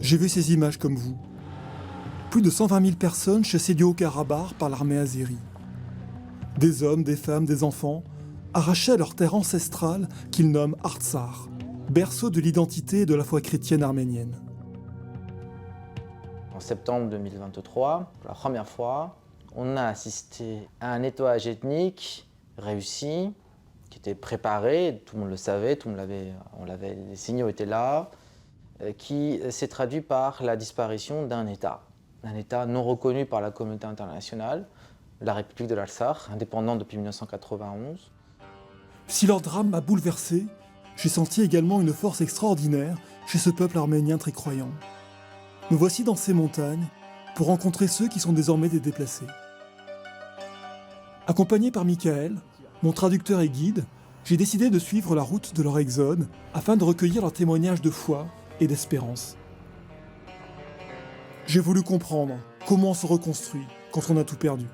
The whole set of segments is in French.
J'ai vu ces images comme vous. Plus de 120 000 personnes chassées du Haut-Karabakh par l'armée azérie. Des hommes, des femmes, des enfants, arrachés à leur terre ancestrale qu'ils nomment Artsakh, berceau de l'identité et de la foi chrétienne arménienne. En septembre 2023, pour la première fois, on a assisté à un nettoyage ethnique réussi, qui était préparé, tout le monde le savait, les signaux étaient là, qui s'est traduit par la disparition d'un État non reconnu par la communauté internationale, la République de l'Artsakh, indépendante depuis 1991. Si leur drame m'a bouleversé, j'ai senti également une force extraordinaire chez ce peuple arménien très croyant. Me voici dans ces montagnes pour rencontrer ceux qui sont désormais des déplacés. Accompagné par Michael, mon traducteur et guide, j'ai décidé de suivre la route de leur exode afin de recueillir leurs témoignages de foi et d'espérance. J'ai voulu comprendre comment on se reconstruit quand on a tout perdu.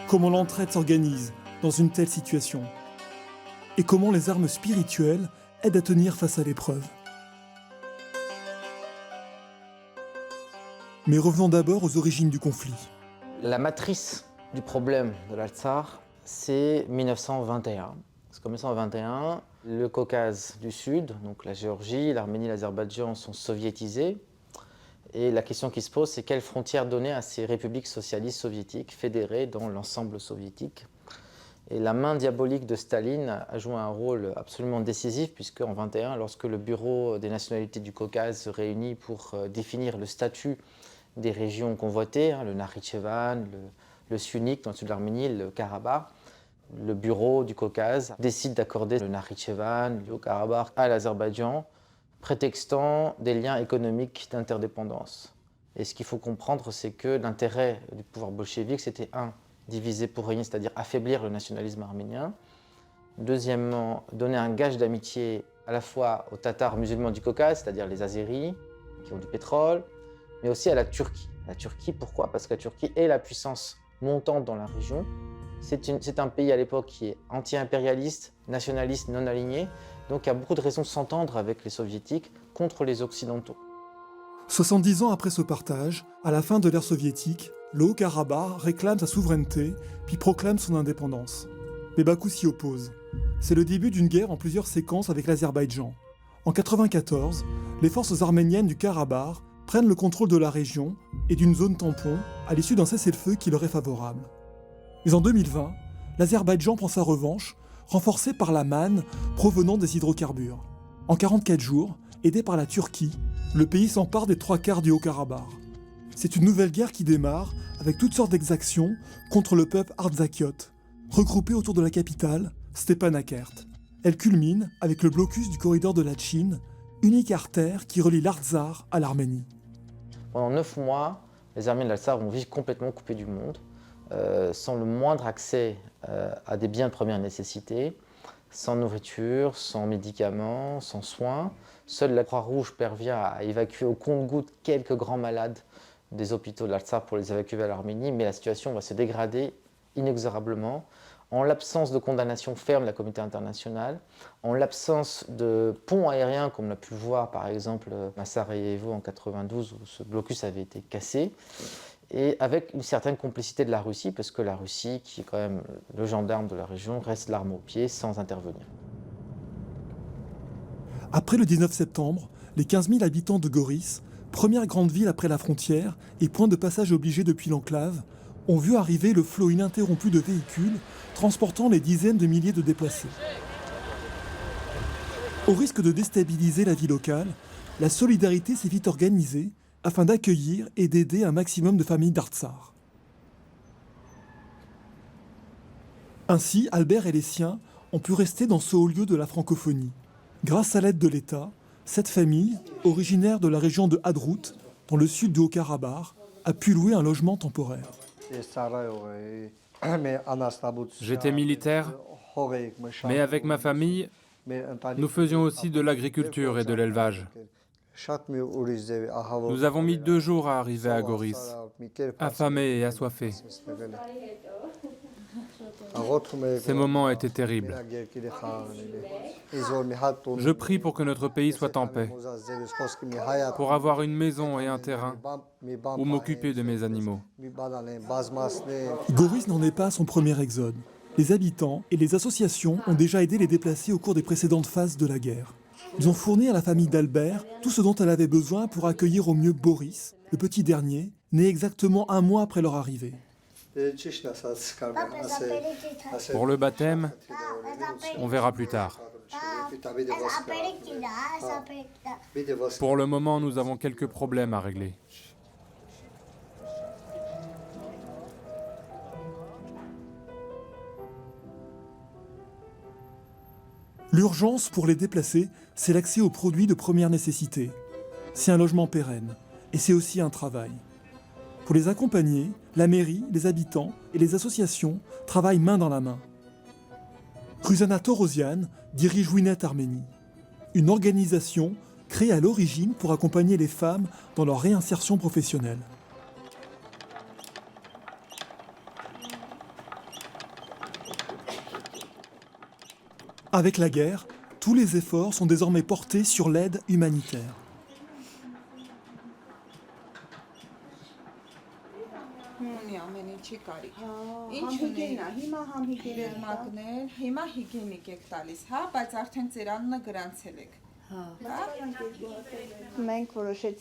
Comment l'entraide s'organise dans une telle situation. Et comment les armes spirituelles aident à tenir face à l'épreuve. Mais revenons d'abord aux origines du conflit. La matrice du problème de l'Artsakh, c'est 1921. Parce qu'en 1921, le Caucase du Sud, donc la Géorgie, l'Arménie, l'Azerbaïdjan sont soviétisés. Et la question qui se pose, c'est quelles frontières donner à ces républiques socialistes soviétiques fédérées dans l'ensemble soviétique. Et la main diabolique de Staline a joué un rôle absolument décisif, puisque en 1921, lorsque le Bureau des nationalités du Caucase se réunit pour définir le statut des régions convoitées, le Nakhitchevan, le Syunik dans le sud de l'Arménie, le Karabakh, le Bureau du Caucase décide d'accorder le Nakhitchevan, le Haut-Karabakh à l'Azerbaïdjan, prétextant des liens économiques d'interdépendance. Et ce qu'il faut comprendre, c'est que l'intérêt du pouvoir bolchevique, c'était diviser pour régner, c'est-à-dire affaiblir le nationalisme arménien. Deuxièmement, donner un gage d'amitié à la fois aux Tatars musulmans du Caucase, c'est-à-dire les Azéris, qui ont du pétrole, mais aussi à la Turquie. La Turquie, pourquoi? Parce que la Turquie est la puissance montante dans la région. C'est un pays à l'époque qui est anti-impérialiste, nationaliste, non aligné, donc il y a beaucoup de raisons de s'entendre avec les soviétiques contre les occidentaux. 70 ans après ce partage, à la fin de l'ère soviétique, le Haut-Karabakh réclame sa souveraineté, puis proclame son indépendance. Mais Bakou s'y oppose. C'est le début d'une guerre en plusieurs séquences avec l'Azerbaïdjan. En 1994, les forces arméniennes du Karabakh prennent le contrôle de la région et d'une zone tampon à l'issue d'un cessez-le-feu qui leur est favorable. Mais en 2020, l'Azerbaïdjan prend sa revanche, renforcée par la manne provenant des hydrocarbures. En 44 jours, aidé par la Turquie, le pays s'empare des 3/4 du Haut-Karabakh. C'est une nouvelle guerre qui démarre avec toutes sortes d'exactions contre le peuple artsakiote, regroupé autour de la capitale, Stepanakert. Elle culmine avec le blocus du corridor de Latchine, unique artère qui relie l'Artsakh à l'Arménie. Pendant 9 mois, les Arméniens de l'Artsakh vont vivre complètement coupés du monde, sans le moindre accès à des biens de première nécessité, sans nourriture, sans médicaments, sans soins. Seule la Croix-Rouge parvient à évacuer au compte-gouttes quelques grands malades des hôpitaux de l'Artsakh pour les évacuer vers l'Arménie, mais la situation va se dégrader inexorablement en l'absence de condamnation ferme de la communauté internationale, en l'absence de ponts aériens comme on a pu le voir par exemple à Sarajevo en 1992 où ce blocus avait été cassé, et avec une certaine complicité de la Russie, parce que la Russie, qui est quand même le gendarme de la région, reste l'arme au pied sans intervenir. Après le 19 septembre, les 15 000 habitants de Goris, première grande ville après la frontière et point de passage obligé depuis l'enclave, ont vu arriver le flot ininterrompu de véhicules transportant les dizaines de milliers de déplacés. Au risque de déstabiliser la vie locale, la solidarité s'est vite organisée afin d'accueillir et d'aider un maximum de familles d'Artsakh. Ainsi, Albert et les siens ont pu rester dans ce haut lieu de la francophonie. Grâce à l'aide de l'État, cette famille, originaire de la région de Hadrout, dans le sud du Haut-Karabakh, a pu louer un logement temporaire. J'étais militaire, mais avec ma famille, nous faisions aussi de l'agriculture et de l'élevage. Nous avons mis 2 jours à arriver à Goris, affamés et assoiffés. Ces moments étaient terribles. Je prie pour que notre pays soit en paix, pour avoir une maison et un terrain où m'occuper de mes animaux. Goris n'en est pas à son premier exode. Les habitants et les associations ont déjà aidé les déplacés au cours des précédentes phases de la guerre. Ils ont fourni à la famille d'Albert tout ce dont elle avait besoin pour accueillir au mieux Boris, le petit dernier, né exactement un mois après leur arrivée. Pour le baptême, on verra plus tard. Pour le moment, nous avons quelques problèmes à régler. L'urgence pour les déplacés, c'est l'accès aux produits de première nécessité. C'est un logement pérenne et c'est aussi un travail. Pour les accompagner, la mairie, les habitants et les associations travaillent main dans la main. Ruzana Torosian dirige Winet Arménie, une organisation créée à l'origine pour accompagner les femmes dans leur réinsertion professionnelle. Avec la guerre, tous les efforts sont désormais portés sur l'aide humanitaire.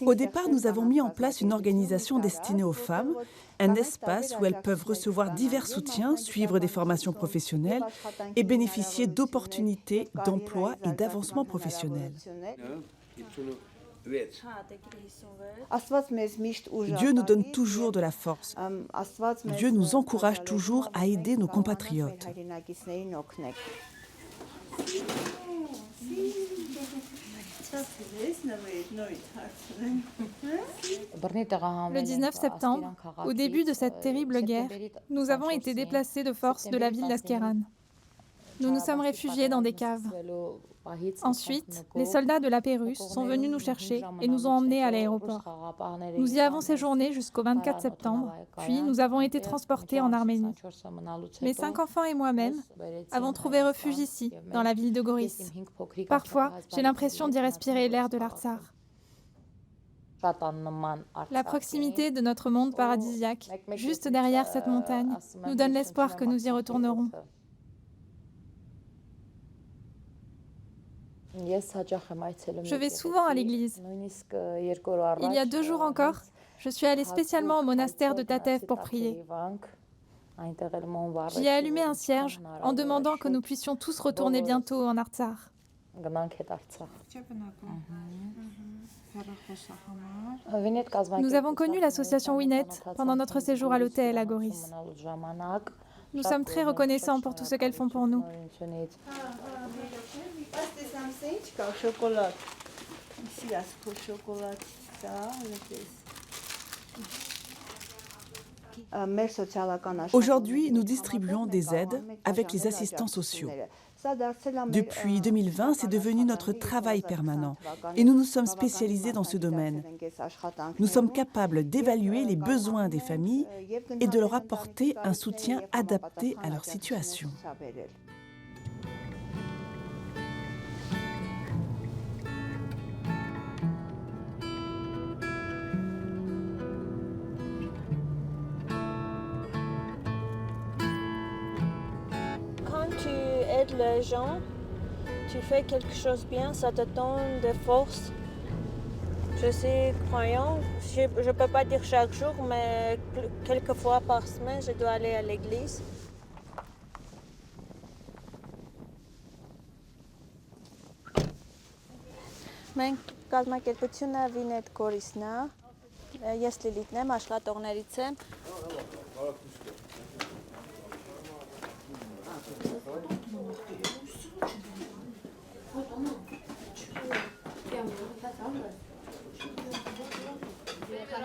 Au départ, nous avons mis en place une organisation destinée aux femmes, un espace où elles peuvent recevoir divers soutiens, suivre des formations professionnelles et bénéficier d'opportunités d'emploi et d'avancement professionnel. Dieu nous donne toujours de la force. Dieu nous encourage toujours à aider nos compatriotes. Le 19 septembre, au début de cette terrible guerre, nous avons été déplacés de force de la ville d'Askeran. Nous nous sommes réfugiés dans des caves. Ensuite, les soldats de la paix russe sont venus nous chercher et nous ont emmenés à l'aéroport. Nous y avons séjourné jusqu'au 24 septembre, puis nous avons été transportés en Arménie. Mes 5 enfants et moi-même avons trouvé refuge ici, dans la ville de Goris. Parfois, j'ai l'impression d'y respirer l'air de l'Artsakh. La proximité de notre monde paradisiaque, juste derrière cette montagne, nous donne l'espoir que nous y retournerons. Je vais souvent à l'église. Il y a 2 jours encore, je suis allée spécialement au monastère de Tatev pour prier. J'y ai allumé un cierge en demandant que nous puissions tous retourner bientôt en Artsakh. Nous avons connu l'association Winet pendant notre séjour à l'hôtel à Goris. Nous sommes très reconnaissants pour tout ce qu'elles font pour nous. Aujourd'hui, nous distribuons des aides avec les assistants sociaux. Depuis 2020, c'est devenu notre travail permanent et nous nous sommes spécialisés dans ce domaine. Nous sommes capables d'évaluer les besoins des familles et de leur apporter un soutien adapté à leur situation. Les gens, tu fais quelque chose bien, ça te donne de force. Je suis croyant, je ne peux pas dire chaque jour, mais quelques fois par semaine, je dois aller à l'église. Մենք կազմակերպությունը Winet Goris-ն է, ես Լիլիթն եմ, աշխատողներից եմ։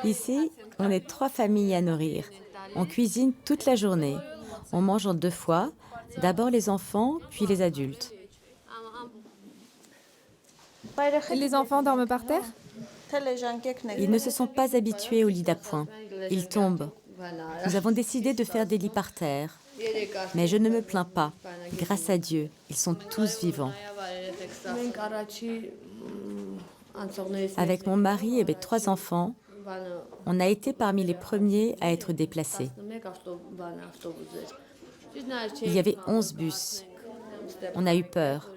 Ici, on est 3 familles à nourrir. On cuisine toute la journée. On mange en 2 fois, d'abord les enfants, puis les adultes. Les enfants dorment par terre ? Ils ne se sont pas habitués au lit d'appoint. Ils tombent. Nous avons décidé de faire des lits par terre. Mais je ne me plains pas. Grâce à Dieu, ils sont tous vivants. Avec mon mari et mes 3 enfants, on a été parmi les premiers à être déplacés. Il y avait 11 bus. On a eu peur.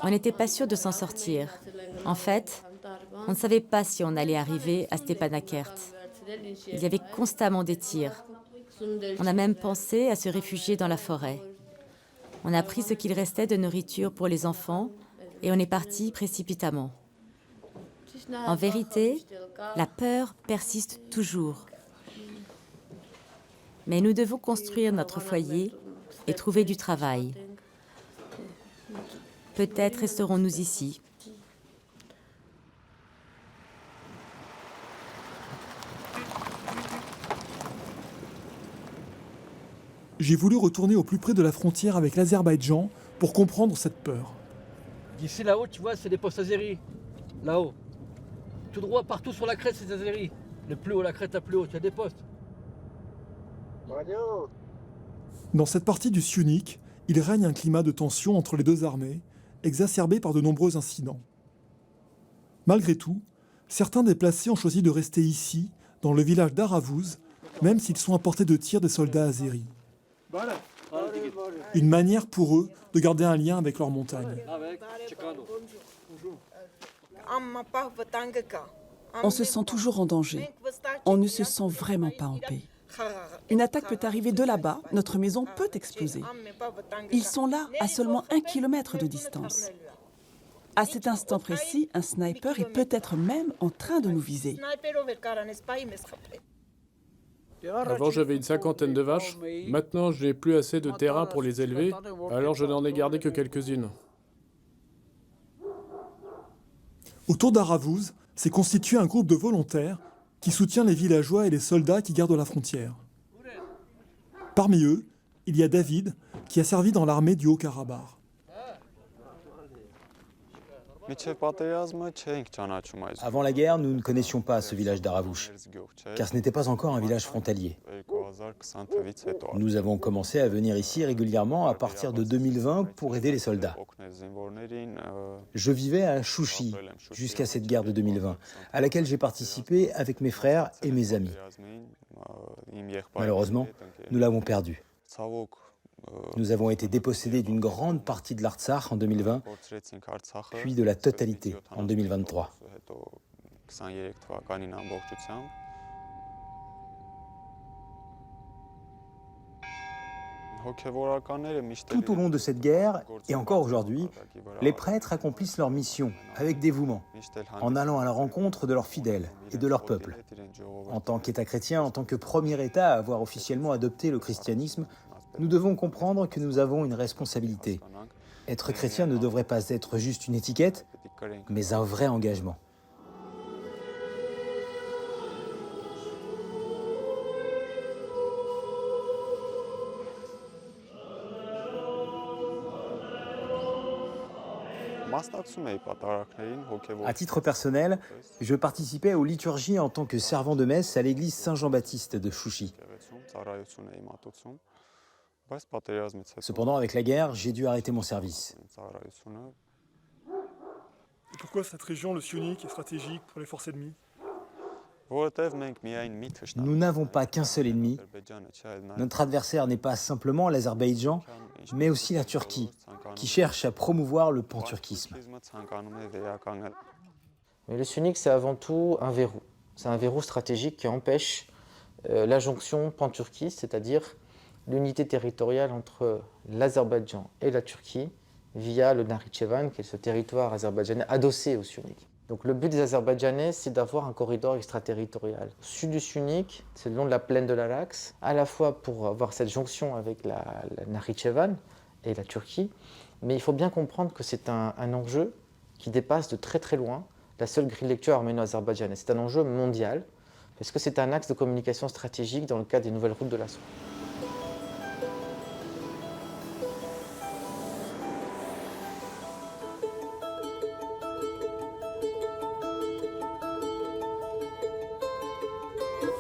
On n'était pas sûr de s'en sortir. En fait, on ne savait pas si on allait arriver à Stepanakert. Il y avait constamment des tirs. On a même pensé à se réfugier dans la forêt. On a pris ce qu'il restait de nourriture pour les enfants et on est parti précipitamment. En vérité, la peur persiste toujours. Mais nous devons construire notre foyer et trouver du travail. Peut-être resterons-nous ici. J'ai voulu retourner au plus près de la frontière avec l'Azerbaïdjan pour comprendre cette peur. D'ici là-haut, tu vois, c'est des postes azéris. Là-haut. Tout droit, partout sur la crête, c'est azéris. Le plus haut, la crête la plus haute, il y a des postes. Dans cette partie du Syunik, il règne un climat de tension entre les deux armées, exacerbé par de nombreux incidents. Malgré tout, certains déplacés ont choisi de rester ici, dans le village d'Aravuz, même s'ils sont à portée de tir des soldats azéris. Une manière pour eux de garder un lien avec leur montagne. On se sent toujours en danger. On ne se sent vraiment pas en paix. Une attaque peut arriver de là-bas, notre maison peut exploser. Ils sont là, à seulement 1 kilomètre de distance. À cet instant précis, un sniper est peut-être même en train de nous viser. Avant, j'avais une 50aine de vaches. Maintenant, je n'ai plus assez de terrain pour les élever, alors je n'en ai gardé que quelques-unes. Autour d'Aravuz s'est constitué un groupe de volontaires qui soutient les villageois et les soldats qui gardent la frontière. Parmi eux, il y a David, qui a servi dans l'armée du Haut-Karabakh. Avant la guerre, nous ne connaissions pas ce village d'Aravouch, car ce n'était pas encore un village frontalier. Nous avons commencé à venir ici régulièrement à partir de 2020 pour aider les soldats. Je vivais à Chouchi jusqu'à cette guerre de 2020, à laquelle j'ai participé avec mes frères et mes amis. Malheureusement, nous l'avons perdue. Nous avons été dépossédés d'une grande partie de l'Artsakh en 2020, puis de la totalité en 2023. Tout au long de cette guerre, et encore aujourd'hui, les prêtres accomplissent leur mission avec dévouement, en allant à la rencontre de leurs fidèles et de leur peuple. En tant qu'État chrétien, en tant que premier État à avoir officiellement adopté le christianisme, nous devons comprendre que nous avons une responsabilité. Être chrétien ne devrait pas être juste une étiquette, mais un vrai engagement. À titre personnel, je participais aux liturgies en tant que servant de messe à l'église Saint-Jean-Baptiste de Chouchi. Cependant, avec la guerre, j'ai dû arrêter mon service. Et pourquoi cette région, le Syunik, est stratégique pour les forces ennemies ? Nous n'avons pas qu'un seul ennemi. Notre adversaire n'est pas simplement l'Azerbaïdjan, mais aussi la Turquie, qui cherche à promouvoir le panturquisme. Mais le Syunik, c'est avant tout un verrou. C'est un verrou stratégique qui empêche la jonction panturquiste, c'est-à-dire l'unité territoriale entre l'Azerbaïdjan et la Turquie via le Nakhitchevan, qui est ce territoire azerbaïdjanais adossé au Syunik. Donc le but des Azerbaïdjanais, c'est d'avoir un corridor extraterritorial. Au sud du Syunik, c'est le long de la plaine de l'Arax, à la fois pour avoir cette jonction avec la Nakhitchevan et la Turquie, mais il faut bien comprendre que c'est un enjeu qui dépasse de très très loin la seule grille de lecture arméno-azerbaïdjanaise. C'est un enjeu mondial, parce que c'est un axe de communication stratégique dans le cadre des nouvelles routes de la soie.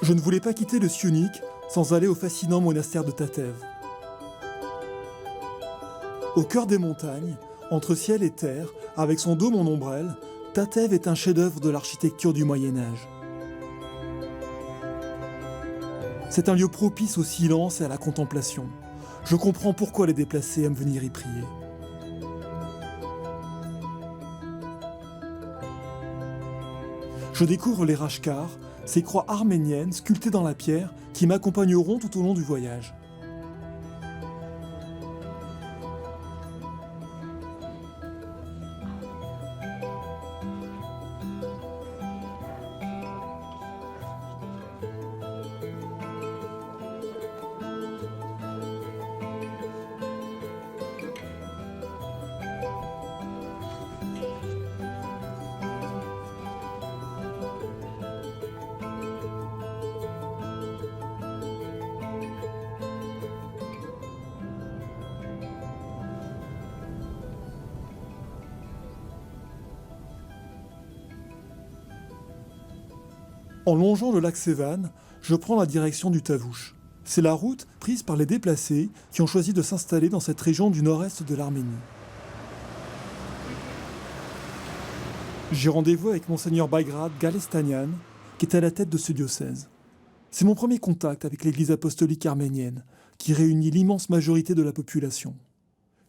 Je ne voulais pas quitter le Syunik sans aller au fascinant monastère de Tatev. Au cœur des montagnes, entre ciel et terre, avec son dôme en ombrelle, Tatev est un chef-d'œuvre de l'architecture du Moyen-Âge. C'est un lieu propice au silence et à la contemplation. Je comprends pourquoi les déplacés aiment venir y prier. Je découvre les Rashkar, ces croix arméniennes sculptées dans la pierre qui m'accompagneront tout au long du voyage. En longeant le lac Sevan, je prends la direction du Tavouche. C'est la route prise par les déplacés qui ont choisi de s'installer dans cette région du nord-est de l'Arménie. J'ai rendez-vous avec Monseigneur Bagrat Galestanian, qui est à la tête de ce diocèse. C'est mon premier contact avec l'église apostolique arménienne, qui réunit l'immense majorité de la population.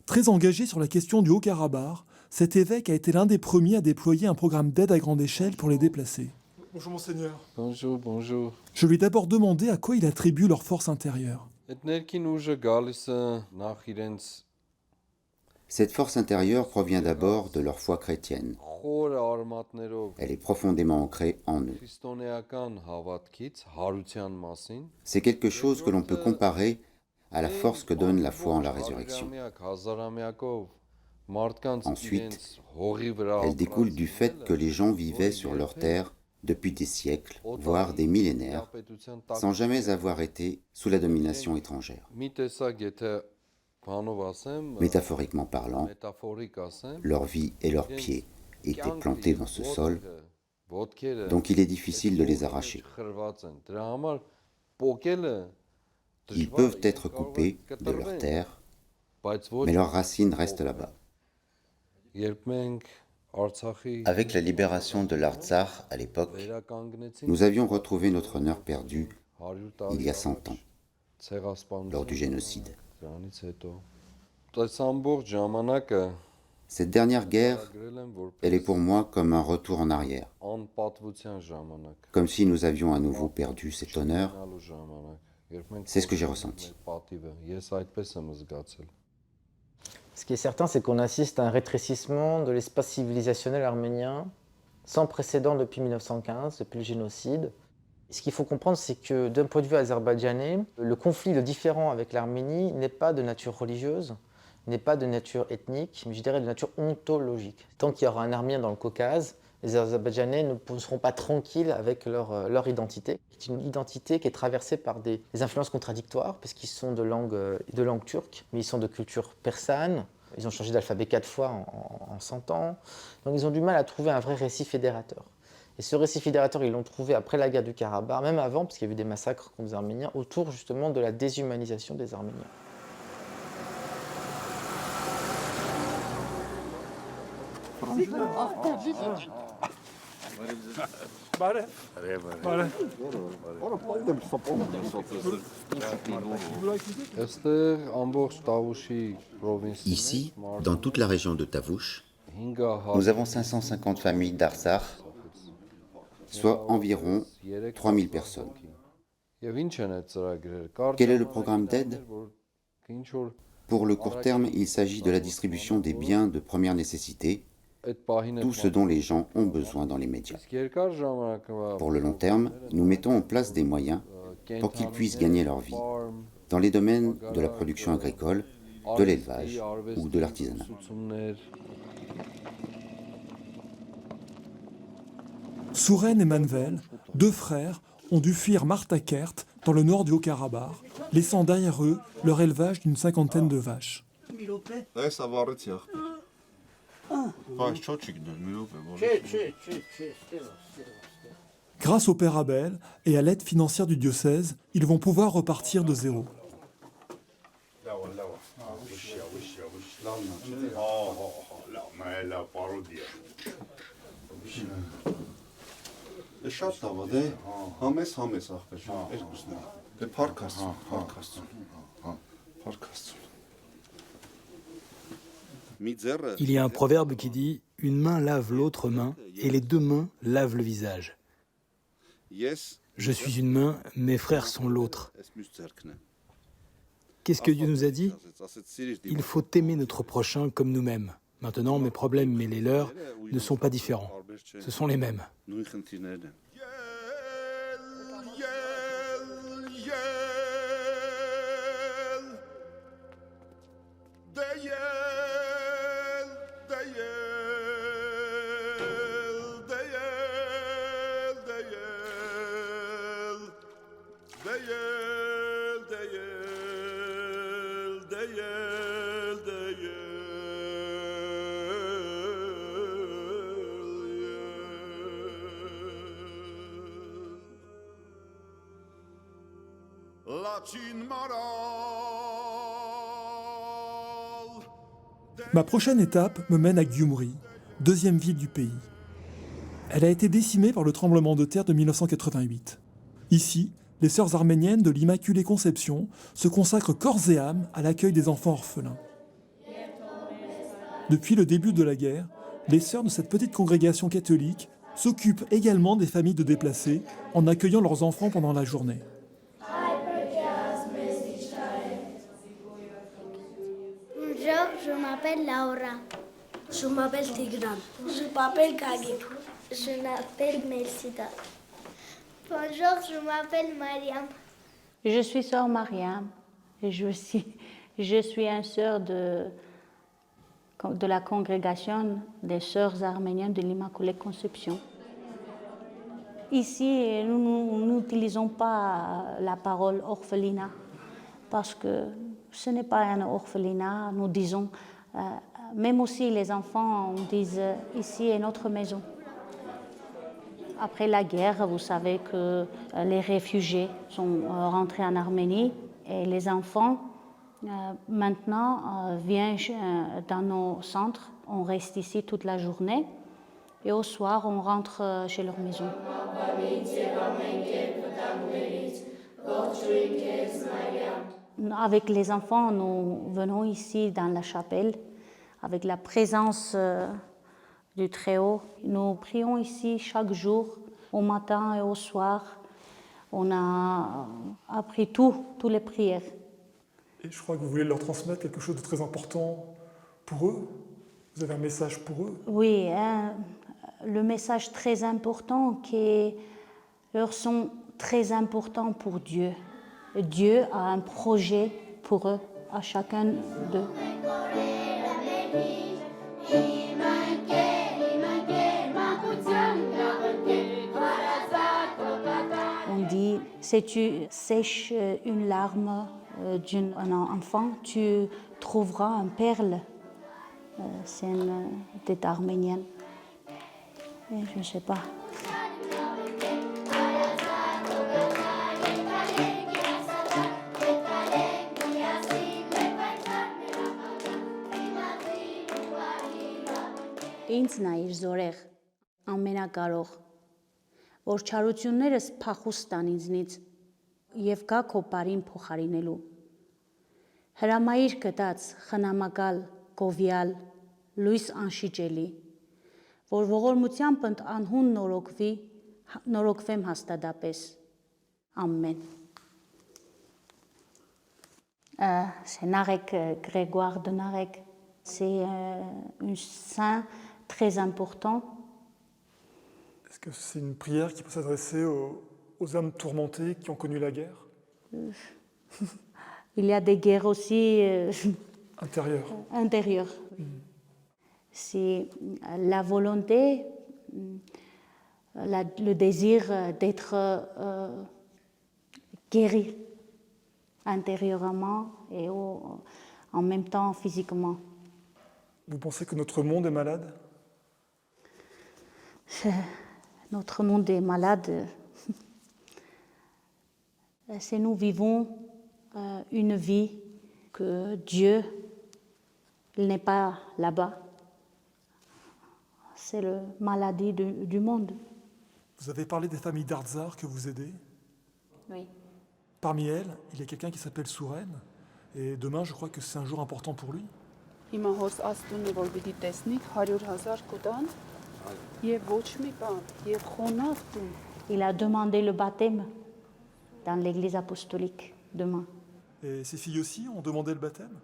Très engagé sur la question du Haut-Karabakh, cet évêque a été l'un des premiers à déployer un programme d'aide à grande échelle pour les déplacés. Bonjour Monseigneur. Bonjour, bonjour. Je lui ai d'abord demandé à quoi il attribue leur force intérieure. Cette force intérieure provient d'abord de leur foi chrétienne. Elle est profondément ancrée en eux. C'est quelque chose que l'on peut comparer à la force que donne la foi en la résurrection. Ensuite, elle découle du fait que les gens vivaient sur leur terre depuis des siècles, voire des millénaires, sans jamais avoir été sous la domination étrangère. Métaphoriquement parlant, leur vie et leurs pieds étaient plantés dans ce sol, donc il est difficile de les arracher. Ils peuvent être coupés de leur terre, mais leurs racines restent là-bas. Avec la libération de l'Artsakh à l'époque, nous avions retrouvé notre honneur perdu il y a 100 ans, lors du génocide. Cette dernière guerre, elle est pour moi comme un retour en arrière, comme si nous avions à nouveau perdu cet honneur. C'est ce que j'ai ressenti. Ce qui est certain, c'est qu'on assiste à un rétrécissement de l'espace civilisationnel arménien sans précédent depuis 1915, depuis le génocide. Ce qu'il faut comprendre, c'est que d'un point de vue azerbaïdjanais, le conflit, le différend avec l'Arménie n'est pas de nature religieuse, n'est pas de nature ethnique, mais je dirais de nature ontologique. Tant qu'il y aura un Arménien dans le Caucase, les Azerbaïdjanais ne seront pas tranquilles avec leur identité. C'est une identité qui est traversée par des influences contradictoires, parce qu'ils sont de langue turque, mais ils sont de culture persane. Ils ont changé d'alphabet 4 fois en 100 ans. Donc ils ont du mal à trouver un vrai récit fédérateur. Et ce récit fédérateur, ils l'ont trouvé après la guerre du Karabakh, même avant, parce qu'il y a eu des massacres contre les Arméniens, autour justement de la déshumanisation des Arméniens. Ici, dans toute la région de Tavouche, nous avons 550 familles d'Artsakh, soit environ 3000 personnes. Quel est le programme d'aide ? Pour le court terme, il s'agit de la distribution des biens de première nécessité, tout ce dont les gens ont besoin dans les médias. Pour le long terme, nous mettons en place des moyens pour qu'ils puissent gagner leur vie dans les domaines de la production agricole, de l'élevage ou de l'artisanat. Souren et Manvel, deux frères, ont dû fuir Martakert dans le nord du Haut-Karabakh, laissant derrière eux leur élevage d'une 50aine de vaches. Grâce au Père Abel et à l'aide financière du diocèse, ils vont pouvoir repartir de zéro. Il y a un proverbe qui dit « Une main lave l'autre main et les deux mains lavent le visage ». Je suis une main, mes frères sont l'autre. Qu'est-ce que Dieu nous a dit? Il faut aimer notre prochain comme nous-mêmes. Maintenant, mes problèmes et les leurs ne sont pas différents. Ce sont les mêmes. Ma prochaine étape me mène à Gyumri, deuxième ville du pays. Elle a été décimée par le tremblement de terre de 1988. Ici, les sœurs arméniennes de l'Immaculée Conception se consacrent corps et âme à l'accueil des enfants orphelins. Depuis le début de la guerre, les sœurs de cette petite congrégation catholique s'occupent également des familles de déplacés en accueillant leurs enfants pendant la journée. Bonjour, je m'appelle Laura. Je m'appelle Tigran. Je m'appelle Kagit. Je m'appelle Mersida. Bonjour, je m'appelle Mariam. Je suis sœur Mariam et je suis une sœur de la congrégation des sœurs arméniennes de l'Immaculée Conception. Ici, nous n'utilisons pas la parole orphelinat parce que ce n'est pas un orphelinat. Nous disons, même aussi les enfants disent ici est notre maison. Après la guerre, vous savez que les réfugiés sont rentrés en Arménie et les enfants maintenant viennent dans nos centres. On reste ici toute la journée et au soir, on rentre chez leur maison. Avec les enfants, nous venons ici dans la chapelle avec la présence du Très-Haut. Nous prions ici chaque jour, au matin et au soir. On a appris toutes les prières. Et je crois que vous voulez leur transmettre quelque chose de très important pour eux. Vous avez un message pour eux? Oui, le message très important qui leur sont très importants pour Dieu. Dieu a un projet pour eux, à chacun d'eux. On dit, si tu sèches une larme d'un enfant, tu trouveras une perle. C'est une tête arménienne. Et je ne sais pas. Ինձ նայիր զորեղ, ամենակարող, որ չարություններս փախուստ տան ինձնից և գա քո բարին փոխարինելու։ Հրամայիր կտած, խնամակալ, գովյալ, լույս անշիճելի, որ ողորմությամբ անհուն նորոգվեմ հաստատապես։ Ամեն։ C'est Narek, Grégoire de Narek. C'est un saint très important. Est-ce que c'est une prière qui peut s'adresser aux âmes tourmentées qui ont connu la guerre? Il y a des guerres aussi intérieures. C'est la volonté, le désir d'être guéri intérieurement et en même temps physiquement. Vous pensez que notre monde est malade? Notre monde est malade. Si nous vivons une vie que Dieu il n'est pas là-bas, c'est la maladie du monde. Vous avez parlé des familles d'Artsar que vous aidez. Oui. Parmi elles, il y a quelqu'un qui s'appelle Souren. Et demain, je crois que c'est un jour important pour lui. Il a demandé le baptême dans l'église apostolique demain. Et ses filles aussi ont demandé le baptême?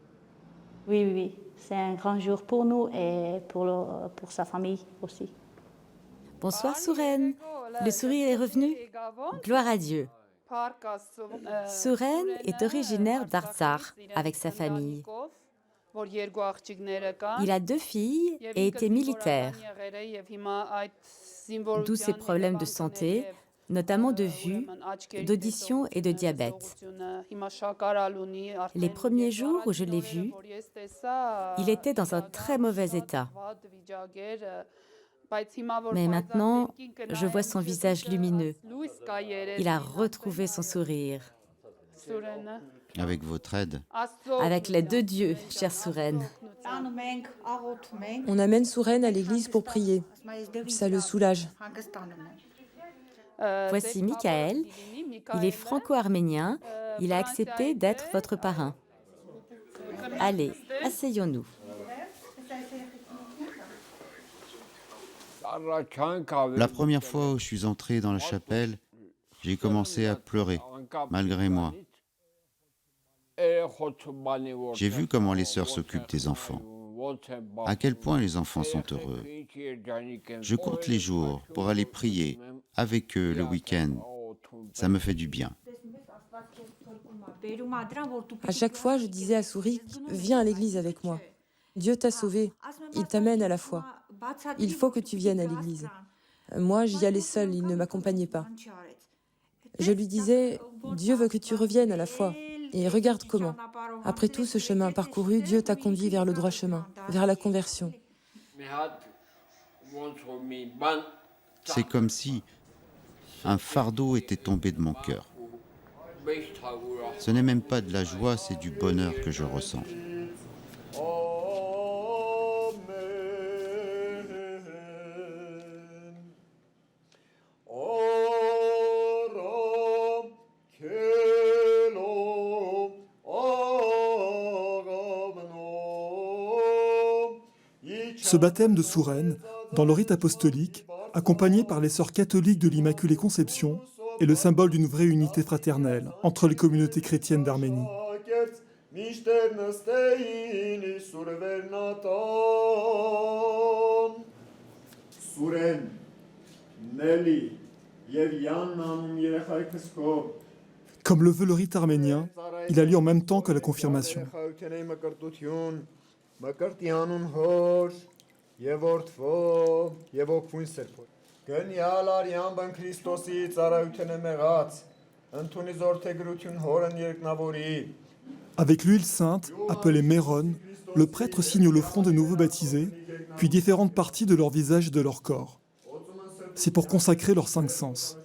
Oui. C'est un grand jour pour nous et pour sa famille aussi. Bonsoir Souren, le sourire est revenu. Gloire à Dieu. Souren est originaire d'Artsar avec sa famille. Il a 2 filles et était militaire. D'où ses problèmes de santé, notamment de vue, d'audition et de diabète. Les premiers jours où je l'ai vu, il était dans un très mauvais état. Mais maintenant, je vois son visage lumineux. Il a retrouvé son sourire. Avec votre aide. Avec l'aide de Dieu, chère Souren. On amène Souren à l'église pour prier. Ça le soulage. Voici Michael. Il est franco-arménien. Il a accepté d'être votre parrain. Allez, asseyons-nous. La première fois où je suis entré dans la chapelle, j'ai commencé à pleurer, malgré moi. J'ai vu comment les sœurs s'occupent des enfants, à quel point les enfants sont heureux. Je compte les jours pour aller prier avec eux le week-end. Ça me fait du bien. À chaque fois, je disais à Sourik, viens à l'église avec moi. Dieu t'a sauvé, il t'amène à la foi. Il faut que tu viennes à l'église. Moi, j'y allais seule, il ne m'accompagnait pas. Je lui disais, Dieu veut que tu reviennes à la foi. Et regarde comment. Après tout ce chemin parcouru, Dieu t'a conduit vers le droit chemin, vers la conversion. C'est comme si un fardeau était tombé de mon cœur. Ce n'est même pas de la joie, c'est du bonheur que je ressens. Ce baptême de Souren, dans le rite apostolique, accompagné par les sœurs catholiques de l'Immaculée Conception, est le symbole d'une vraie unité fraternelle entre les communautés chrétiennes d'Arménie. Comme le veut le rite arménien, il a lieu en même temps que la confirmation. Avec l'huile sainte, appelée méron, le prêtre signe le front des nouveaux baptisés, puis différentes parties de leur visage et de leur corps. C'est pour consacrer leurs 5 sens.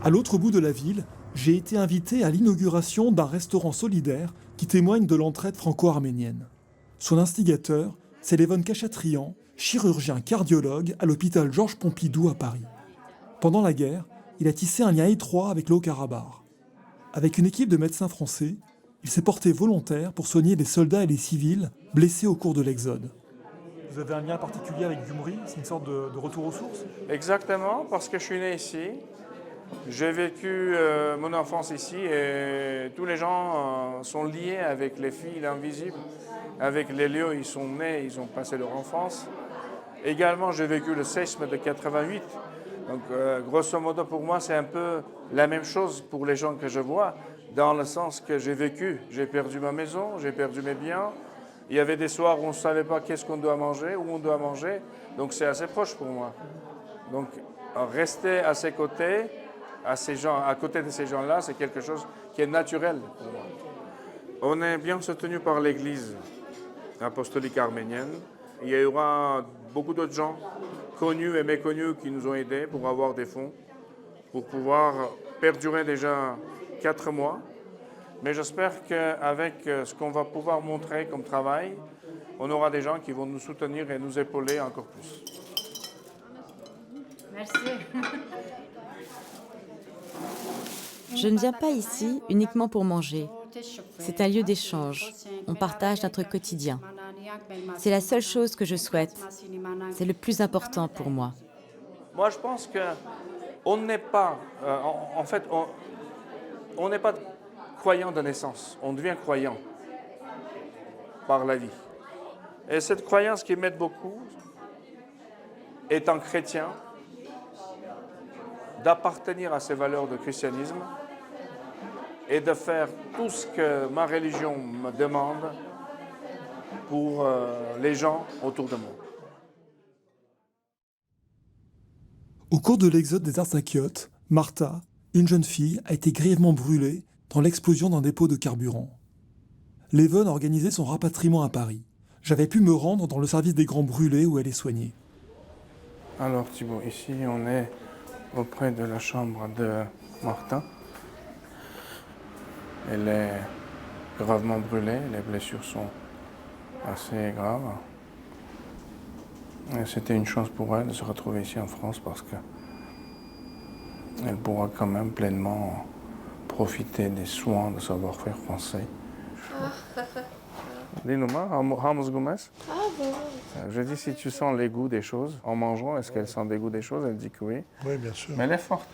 À l'autre bout de la ville, j'ai été invité à l'inauguration d'un restaurant solidaire qui témoigne de l'entraide franco-arménienne. Son instigateur, c'est Levon Kachatrian, chirurgien cardiologue à l'hôpital Georges Pompidou à Paris. Pendant la guerre, il a tissé un lien étroit avec le Haut-Karabakh. Avec une équipe de médecins français, il s'est porté volontaire pour soigner les soldats et les civils blessés au cours de l'Exode. Vous avez un lien particulier avec Gyumri? C'est une sorte de retour aux sources? Exactement, parce que je suis né ici. J'ai vécu mon enfance ici et tous les gens sont liés avec les filles invisibles, avec les lieux où ils sont nés, ils ont passé leur enfance. Également, j'ai vécu le séisme de 88. Donc, grosso modo, pour moi, c'est un peu la même chose pour les gens que je vois, dans le sens que j'ai vécu. J'ai perdu ma maison, j'ai perdu mes biens. Il y avait des soirs où on ne savait pas qu'est-ce qu'on doit manger, où on doit manger. Donc, c'est assez proche pour moi. Donc, rester à ses côtés, à côté de ces gens-là, c'est quelque chose qui est naturel pour moi. On est bien soutenu par l'Église apostolique arménienne. Il y aura beaucoup d'autres gens, connus et méconnus, qui nous ont aidés pour avoir des fonds, pour pouvoir perdurer déjà 4 mois. Mais j'espère qu'avec ce qu'on va pouvoir montrer comme travail, on aura des gens qui vont nous soutenir et nous épauler encore plus. Merci. Je ne viens pas ici uniquement pour manger. C'est un lieu d'échange. On partage notre quotidien. C'est la seule chose que je souhaite. C'est le plus important pour moi. Moi, je pense qu'on n'est pas... on n'est pas croyant de naissance. On devient croyant par la vie. Et cette croyance qui m'aide beaucoup, étant chrétien, d'appartenir à ces valeurs de christianisme et de faire tout ce que ma religion me demande pour les gens autour de moi. Au cours de l'exode des Artsakiotes, Martha, une jeune fille, a été grièvement brûlée dans l'explosion d'un dépôt de carburant. Leven a organisé son rapatriement à Paris. J'avais pu me rendre dans le service des grands brûlés où elle est soignée. Alors Thibaut, ici on est auprès de la chambre de Martha. Elle est gravement brûlée, les blessures sont assez graves. Et c'était une chance pour elle de se retrouver ici en France parce qu'elle pourra quand même pleinement profiter des soins de savoir-faire français. Dis-nous-moi, je dis si tu sens les goûts des choses en mangeant, est-ce qu'elle sent des goûts des choses? Elle dit que oui. Oui, bien sûr. Mais elle est forte,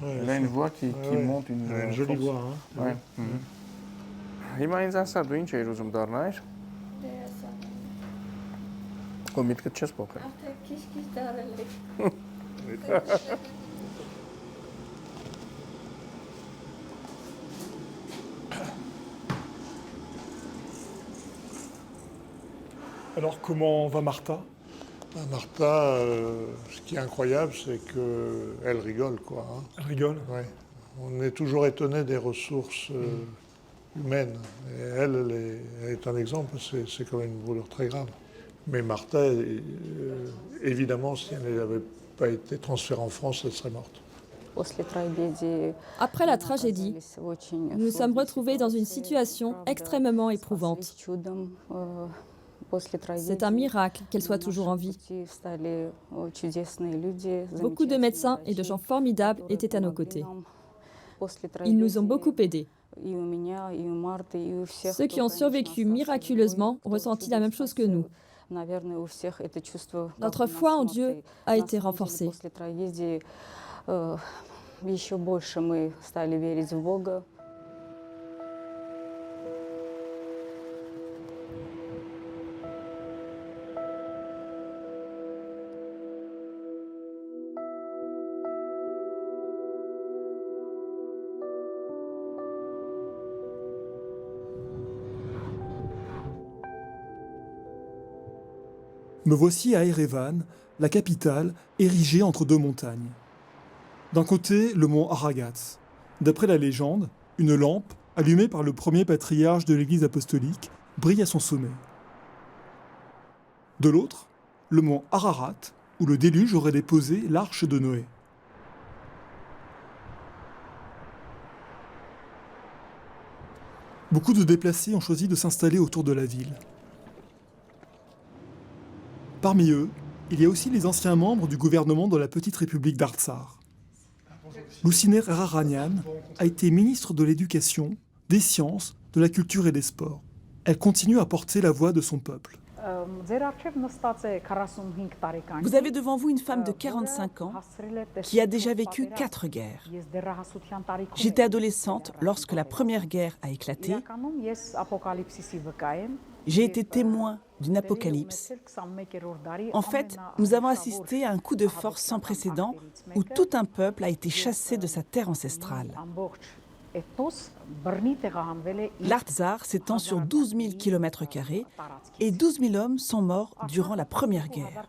elle a une voix qui monte, une jolie voix. Hein? Հիմա ինձ ասա, դու ինչ էիր ուզում դառնալ? Ու միտքդ չես փոխել։ Քիչ-քիչ դարել եք։ Alors comment va Martha? Martha, ce qui est incroyable, c'est qu'elle rigole, quoi. Hein. Elle rigole? Oui. On est toujours étonné des ressources humaines. Et elle est un exemple, c'est quand même une brûlure très grave. Mais Martha, évidemment, si elle n'avait pas été transférée en France, elle serait morte. Après la tragédie, nous nous sommes retrouvés dans une situation extrêmement éprouvante. C'est un miracle qu'elle soit toujours en vie. Beaucoup de médecins et de gens formidables étaient à nos côtés. Ils nous ont beaucoup aidés. Ceux qui ont survécu miraculeusement ont ressenti la même chose que nous. Notre foi en Dieu a été renforcée. Me voici à Erevan, la capitale, érigée entre deux montagnes. D'un côté, le mont Aragats. D'après la légende, une lampe, allumée par le premier patriarche de l'Église apostolique, brille à son sommet. De l'autre, le mont Ararat, où le déluge aurait déposé l'arche de Noé. Beaucoup de déplacés ont choisi de s'installer autour de la ville. Parmi eux, il y a aussi les anciens membres du gouvernement de la petite république d'Artsar. Luciner Eraranian a été ministre de l'Éducation, des Sciences, de la Culture et des Sports. Elle continue à porter la voix de son peuple. Vous avez devant vous une femme de 45 ans qui a déjà vécu 4 guerres. J'étais adolescente lorsque la première guerre a éclaté. J'ai été témoin d'une apocalypse. En fait, nous avons assisté à un coup de force sans précédent où tout un peuple a été chassé de sa terre ancestrale. L'Artsakh s'étend sur 12 000 km² et 12 000 hommes sont morts durant la Première Guerre.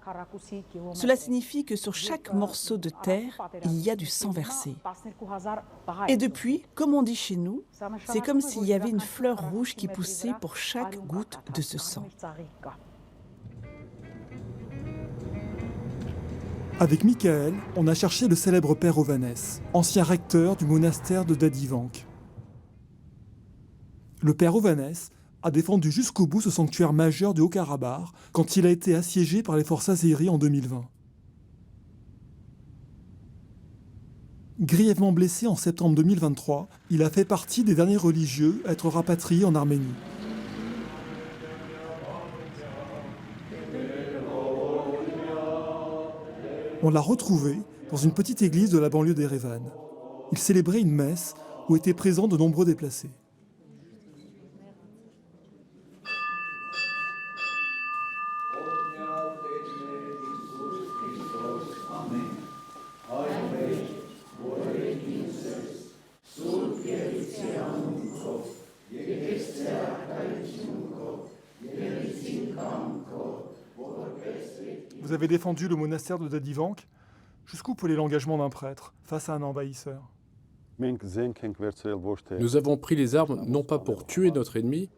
Cela signifie que sur chaque morceau de terre, il y a du sang versé. Et depuis, comme on dit chez nous, c'est comme s'il y avait une fleur rouge qui poussait pour chaque goutte de ce sang. Avec Michael, on a cherché le célèbre père Ovanes, ancien recteur du monastère de Dadivank. Le père Ovanes a défendu jusqu'au bout ce sanctuaire majeur du Haut-Karabakh quand il a été assiégé par les forces azéries en 2020. Grièvement blessé en septembre 2023, il a fait partie des derniers religieux à être rapatriés en Arménie. On l'a retrouvé dans une petite église de la banlieue d'Erevan. Il célébrait une messe où étaient présents de nombreux déplacés. Vous avez défendu le monastère de Dadivank. Jusqu'où peut aller l'engagement d'un prêtre face à un envahisseur? Nous avons pris les armes non pas pour tuer notre ennemi,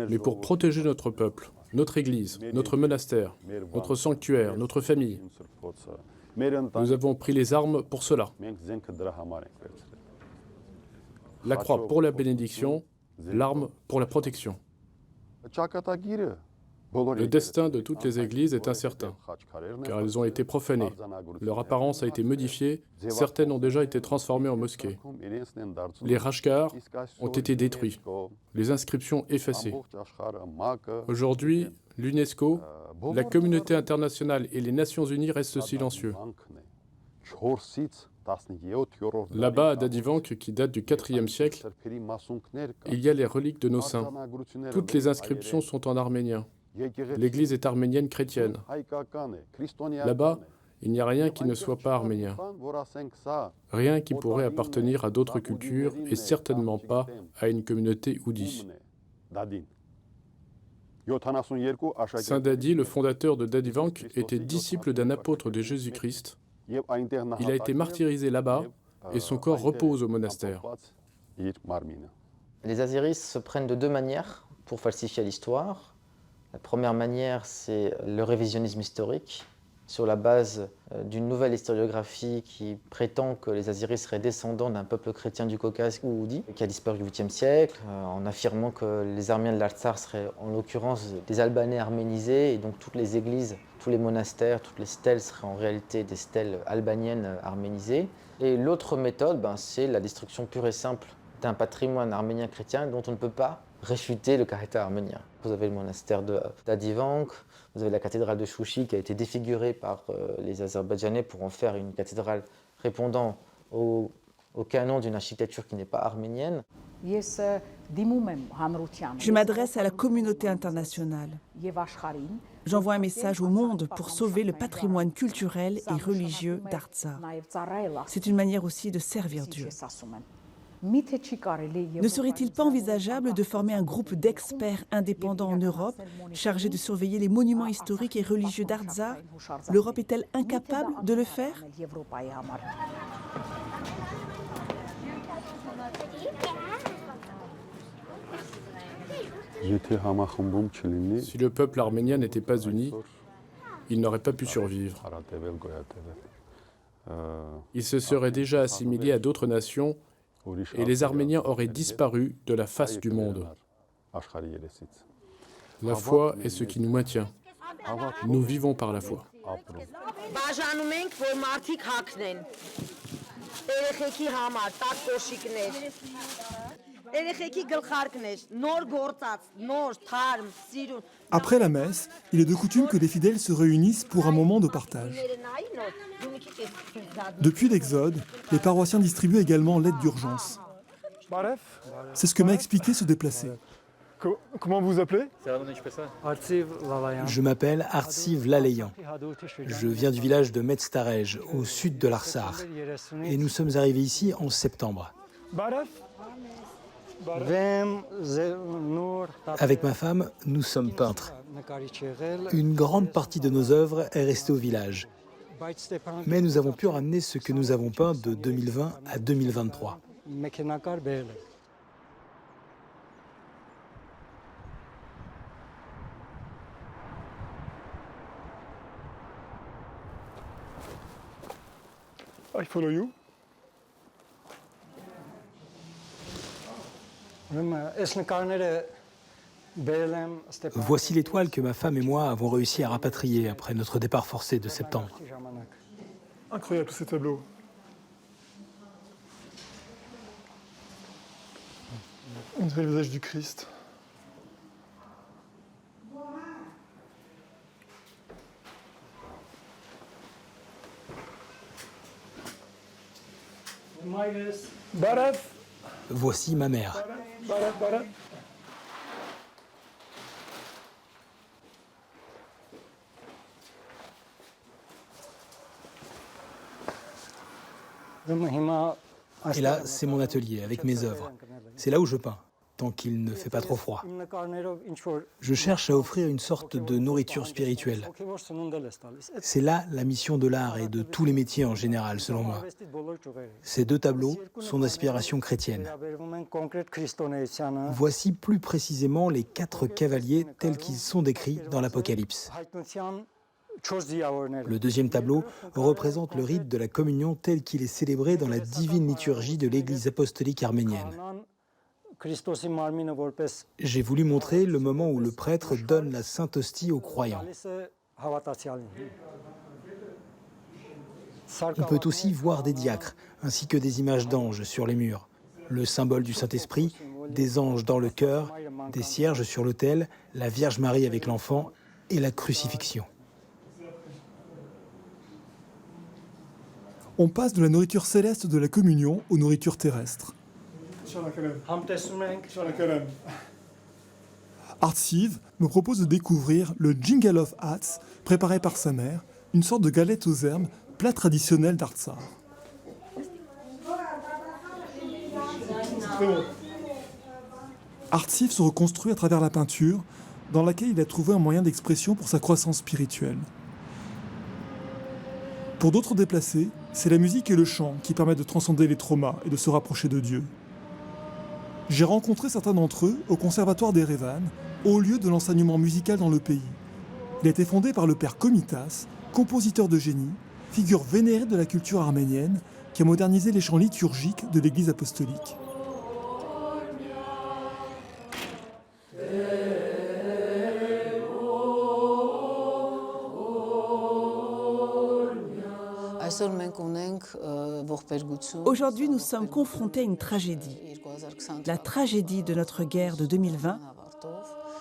mais pour protéger notre peuple, notre église, notre monastère, notre sanctuaire, notre famille. Nous avons pris les armes pour cela. La croix pour la bénédiction, l'arme pour la protection. Le destin de toutes les églises est incertain, car elles ont été profanées. Leur apparence a été modifiée, certaines ont déjà été transformées en mosquées. Les rashkars ont été détruits, les inscriptions effacées. Aujourd'hui, l'UNESCO, la communauté internationale et les Nations Unies restent silencieux. Là-bas, à Dadivank, qui date du IVe siècle, il y a les reliques de nos saints. Toutes les inscriptions sont en arménien. L'église est arménienne chrétienne. Là-bas, il n'y a rien qui ne soit pas arménien. Rien qui pourrait appartenir à d'autres cultures et certainement pas à une communauté oudie. Saint Dadi, le fondateur de Dadivank, était disciple d'un apôtre de Jésus-Christ. Il a été martyrisé là-bas et son corps repose au monastère. Les Azéris se prennent de deux manières pour falsifier l'histoire. La première manière, c'est le révisionnisme historique, sur la base d'une nouvelle historiographie qui prétend que les Azéris seraient descendants d'un peuple chrétien du Caucase ou oudi, qui a disparu au 8e siècle, en affirmant que les Arméniens de l'Artsakh seraient en l'occurrence des Albanais arménisés, et donc toutes les églises, tous les monastères, toutes les stèles seraient en réalité des stèles albaniennes arménisées. Et l'autre méthode, c'est la destruction pure et simple d'un patrimoine arménien chrétien dont on ne peut pas réfuter le caractère arménien. Vous avez le monastère de Dadivank, vous avez la cathédrale de Chouchi qui a été défigurée par les Azerbaïdjanais pour en faire une cathédrale répondant au canon d'une architecture qui n'est pas arménienne. Je m'adresse à la communauté internationale. J'envoie un message au monde pour sauver le patrimoine culturel et religieux d'Artsakh. C'est une manière aussi de servir Dieu. Ne serait-il pas envisageable de former un groupe d'experts indépendants en Europe chargés de surveiller les monuments historiques et religieux d'Artsakh? L'Europe est-elle incapable de le faire? Si le peuple arménien n'était pas uni, il n'aurait pas pu survivre. Il se serait déjà assimilé à d'autres nations et les Arméniens auraient disparu de la face du monde. La foi est ce qui nous maintient. Nous vivons par la foi. Après la messe, il est de coutume que les fidèles se réunissent pour un moment de partage. Depuis l'Exode, les paroissiens distribuent également l'aide d'urgence. C'est ce que m'a expliqué ce déplacé. Comment vous vous appelez? Je m'appelle Artsiv Lalayan. Je viens du village de Metstarej, au sud de l'Artsar. Et nous sommes arrivés ici en septembre. Avec ma femme, nous sommes peintres. Une grande partie de nos œuvres est restée au village. Mais nous avons pu ramener ce que nous avons peint de 2020 à 2023. I follow you. Voici l'étoile que ma femme et moi avons réussi à rapatrier après notre départ forcé de septembre. Incroyable tous ces tableaux. On dirait le visage du Christ. Voici ma mère. Et là, c'est mon atelier avec mes œuvres. C'est là où je peins, tant qu'il ne fait pas trop froid. Je cherche à offrir une sorte de nourriture spirituelle. C'est là la mission de l'art et de tous les métiers en général, selon moi. Ces deux tableaux sont d'inspiration chrétienne. Voici plus précisément les 4 cavaliers tels qu'ils sont décrits dans l'Apocalypse. Le deuxième tableau représente le rite de la communion tel qu'il est célébré dans la divine liturgie de l'Église apostolique arménienne. J'ai voulu montrer le moment où le prêtre donne la Sainte Hostie aux croyants. On peut aussi voir des diacres, ainsi que des images d'anges sur les murs, le symbole du Saint-Esprit, des anges dans le chœur, des cierges sur l'autel, la Vierge Marie avec l'enfant et la crucifixion. On passe de la nourriture céleste de la communion aux nourritures terrestres. Artsiv me propose de découvrir le Jingalov Hats, préparé par sa mère, une sorte de galette aux herbes, plat traditionnel d'Artsar. Artsiv se reconstruit à travers la peinture, dans laquelle il a trouvé un moyen d'expression pour sa croissance spirituelle. Pour d'autres déplacés, c'est la musique et le chant qui permettent de transcender les traumas et de se rapprocher de Dieu. J'ai rencontré certains d'entre eux au conservatoire d'Erevan, haut lieu de l'enseignement musical dans le pays. Il a été fondé par le père Komitas, compositeur de génie, figure vénérée de la culture arménienne, qui a modernisé les chants liturgiques de l'Église apostolique. Aujourd'hui, nous sommes confrontés à une tragédie. La tragédie de notre guerre de 2020,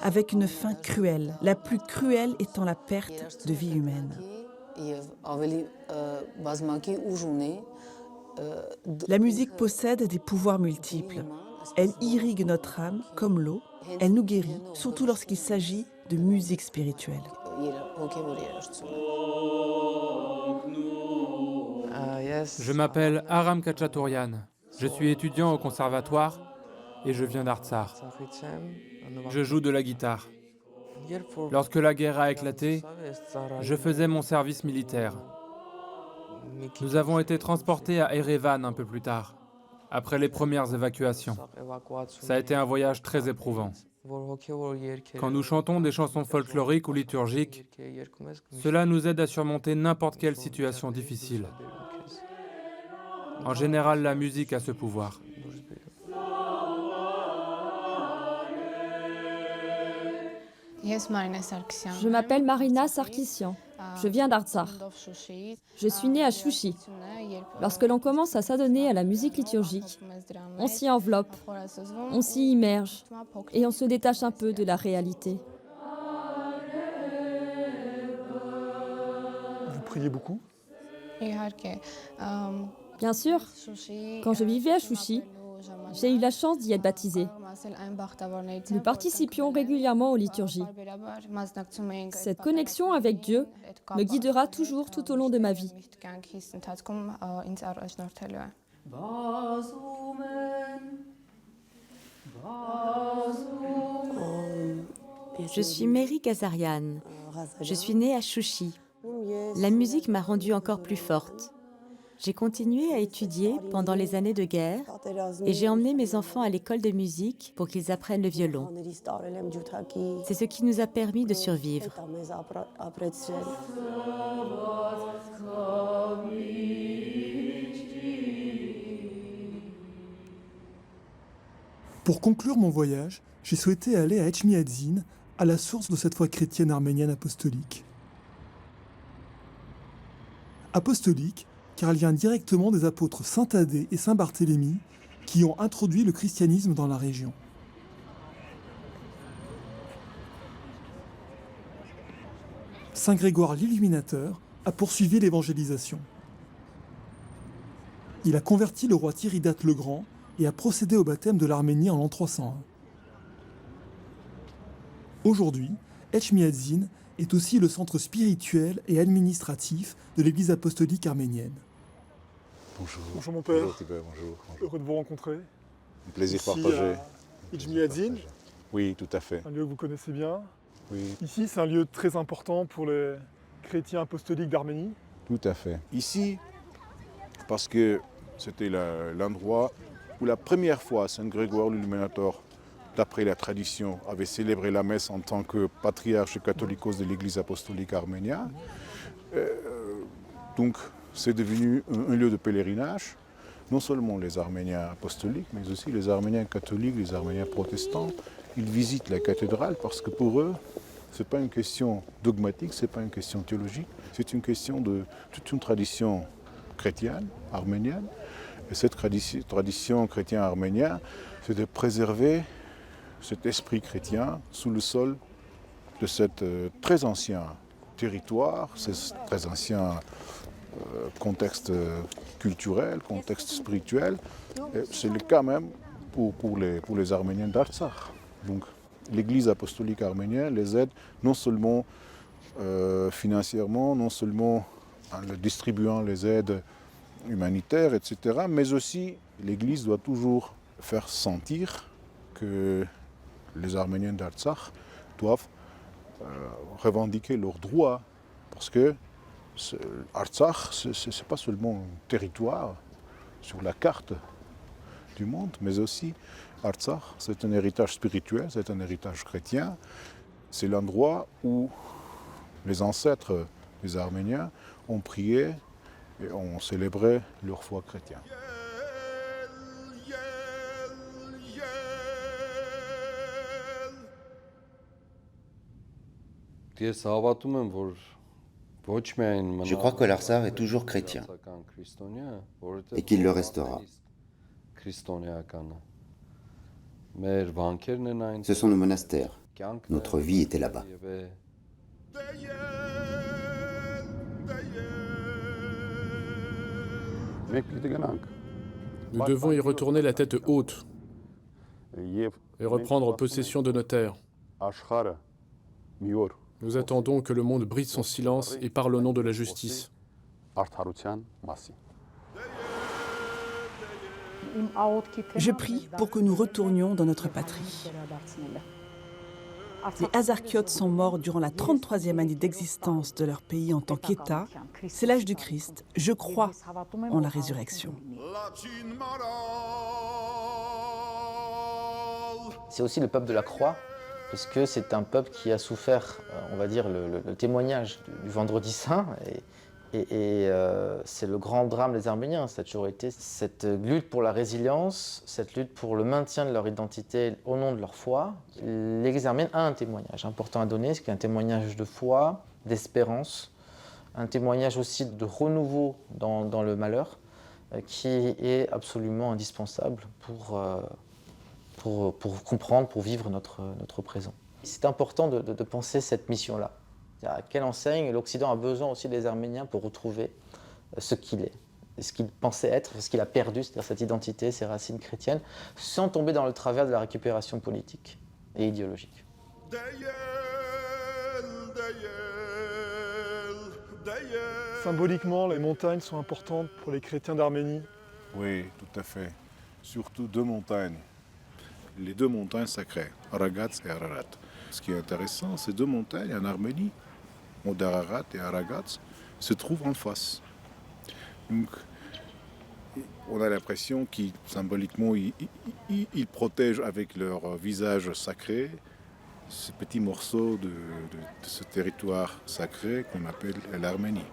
avec une fin cruelle, la plus cruelle étant la perte de vie humaine. La musique possède des pouvoirs multiples. Elle irrigue notre âme comme l'eau, elle nous guérit, surtout lorsqu'il s'agit de musique spirituelle. Je m'appelle Aram Kachatourian. Je suis étudiant au conservatoire et je viens d'Artsar. Je joue de la guitare. Lorsque la guerre a éclaté, je faisais mon service militaire. Nous avons été transportés à Erevan un peu plus tard, après les premières évacuations. Ça a été un voyage très éprouvant. Quand nous chantons des chansons folkloriques ou liturgiques, cela nous aide à surmonter n'importe quelle situation difficile. En général, la musique a ce pouvoir. Je m'appelle Marina Sarkissian. Je viens d'Artsakh. Je suis née à Chouchi. Lorsque l'on commence à s'adonner à la musique liturgique, on s'y enveloppe, on s'y immerge et on se détache un peu de la réalité. Vous priez beaucoup? Bien sûr, quand je vivais à Chouchi, j'ai eu la chance d'y être baptisée. Nous participions régulièrement aux liturgies. Cette connexion avec Dieu me guidera toujours tout au long de ma vie. Je suis Mary Gazarian. Je suis née à Chouchi. La musique m'a rendue encore plus forte. J'ai continué à étudier pendant les années de guerre et j'ai emmené mes enfants à l'école de musique pour qu'ils apprennent le violon. C'est ce qui nous a permis de survivre. Pour conclure mon voyage, j'ai souhaité aller à Etchmiadzin, à la source de cette foi chrétienne arménienne apostolique. Apostolique, car elle vient directement des apôtres Saint Thaddée et Saint Barthélemy, qui ont introduit le christianisme dans la région. Saint Grégoire l'Illuminateur a poursuivi l'évangélisation. Il a converti le roi Tiridate le Grand et a procédé au baptême de l'Arménie en l'an 301. Aujourd'hui, Etchmiadzin est aussi le centre spirituel et administratif de l'Église apostolique arménienne. Bonjour. Bonjour mon père. Bonjour Tibet, bonjour. Heureux de vous rencontrer. Un plaisir partagé. Etchmiadzin. Oui, tout à fait. Un lieu que vous connaissez bien. Oui. Ici, c'est un lieu très important pour les chrétiens apostoliques d'Arménie. Tout à fait. Ici, parce que c'était l'endroit où la première fois Saint Grégoire l'Illuminateur, d'après la tradition, avait célébré la messe en tant que patriarche catholicos de l'Église apostolique arménienne. Donc, c'est devenu un lieu de pèlerinage. Non seulement les Arméniens apostoliques, mais aussi les Arméniens catholiques, les Arméniens protestants. Ils visitent la cathédrale parce que pour eux, ce n'est pas une question dogmatique, ce n'est pas une question théologique, c'est une question de toute une tradition chrétienne, arménienne. Et cette tradition chrétienne arménienne, c'est de préserver cet esprit chrétien sous le sol de ce très ancien territoire, ce très ancien contexte culturel, contexte spirituel. C'est le cas même pour les Arméniens d'Artsakh. Donc l'Église apostolique arménienne les aide non seulement financièrement, non seulement en distribuant les aides humanitaires, etc., mais aussi l'Église doit toujours faire sentir que les Arméniens d'Artsakh doivent revendiquer leurs droits, parce que Artsakh, ce n'est pas seulement un territoire sur la carte du monde, mais aussi Artsakh, c'est un héritage spirituel, c'est un héritage chrétien. C'est l'endroit où les ancêtres des Arméniens ont prié et ont célébré leur foi chrétienne. Je crois que l'Artsakh est toujours chrétien et qu'il le restera. Ce sont nos monastères. Notre vie était là-bas. Nous devons y retourner la tête haute et reprendre possession de nos terres. Nous attendons que le monde brise son silence et parle au nom de la justice. Je prie pour que nous retournions dans notre patrie. Les Hazarchiotes sont morts durant la 33e année d'existence de leur pays en tant qu'État. C'est l'âge du Christ. Je crois en la résurrection. C'est aussi le peuple de la croix, parce que c'est un peuple qui a souffert, on va dire, le témoignage du Vendredi Saint. Et c'est le grand drame des Arméniens, ça a toujours été cette lutte pour la résilience, cette lutte pour le maintien de leur identité au nom de leur foi. L'Église arménienne a un témoignage important à donner, c'est un témoignage de foi, d'espérance, un témoignage aussi de renouveau dans le malheur qui est absolument indispensable pour comprendre, pour vivre notre présent. C'est important de penser cette mission-là. À quelle enseigne l'Occident a besoin aussi des Arméniens pour retrouver ce qu'il est, ce qu'il pensait être, ce qu'il a perdu, c'est-à-dire cette identité, ses racines chrétiennes, sans tomber dans le travers de la récupération politique et idéologique. Symboliquement, les montagnes sont importantes pour les chrétiens d'Arménie. Oui, tout à fait. Surtout deux montagnes. Les deux montagnes sacrées, Aragat et Ararat. Ce qui est intéressant, ces deux montagnes en Arménie, Ararat et Aragat, se trouvent en face. Donc, on a l'impression qu'ils, symboliquement, ils protègent avec leur visage sacré ce petit morceau de ce territoire sacré qu'on appelle l'Arménie.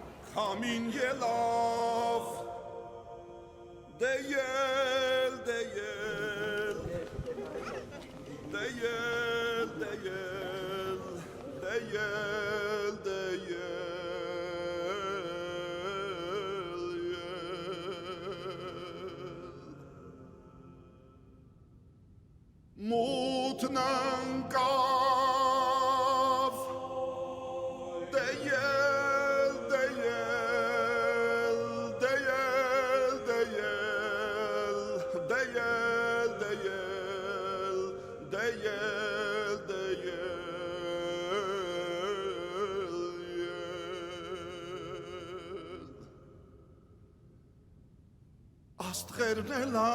Astğernelan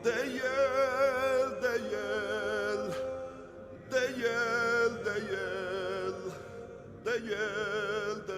değil değil değil değil değil